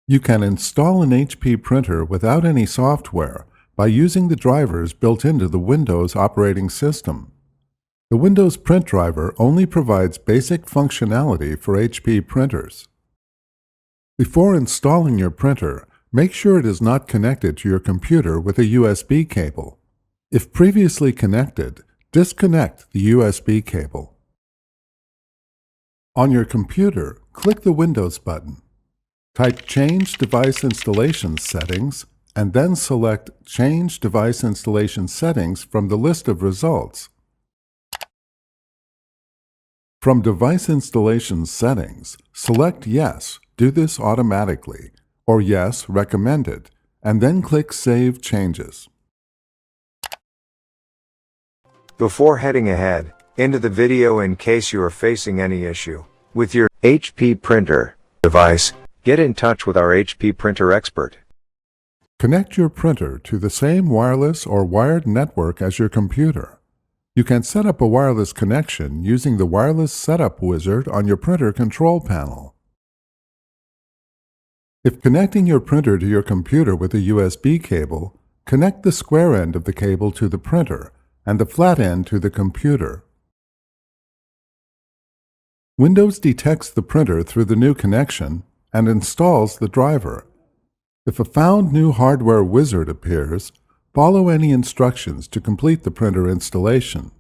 You can install an HP printer without any software by using the drivers built into the Windows operating system. The Windows Print driver only provides basic functionality for HP printers. Before installing your printer, make sure it is not connected to your computer with a USB cable. If previously connected, disconnect the USB cable. On your computer, click the Windows button. Type Change Device Installation Settings and then select Change Device Installation Settings from the list of results. From Device Installation Settings, select Yes, do this automatically, or Yes, recommended, and then click Save Changes. Before heading ahead into the video, in case you are facing any issue with your HP printer device, get in touch with our HP printer expert. Connect your printer to the same wireless or wired network as your computer. You can set up a wireless connection using the Wireless Setup wizard on your printer control panel. If connecting your printer to your computer with a USB cable, connect the square end of the cable to the printer and the flat end to the computer. Windows detects the printer through the new connection and installs the driver. If a Found New Hardware wizard appears, follow any instructions to complete the printer installation.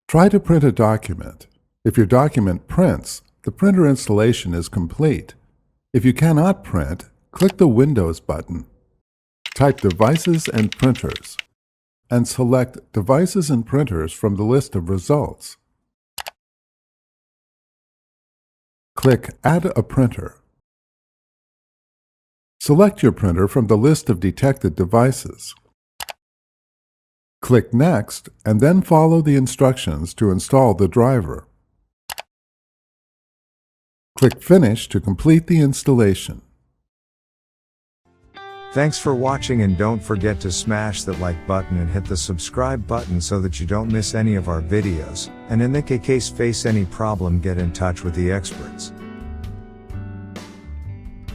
Try to print a document. If your document prints, the printer installation is complete. If you cannot print, click the Windows button. Type Devices and Printers and select Devices and Printers from the list of results. Click Add a Printer. Select your printer from the list of detected devices. Click Next and then follow the instructions to install the driver. Click Finish to complete the installation. Thanks for watching, and don't forget to smash that like button and hit the subscribe button so that you don't miss any of our videos. And in the case face any problem, get in touch with the experts.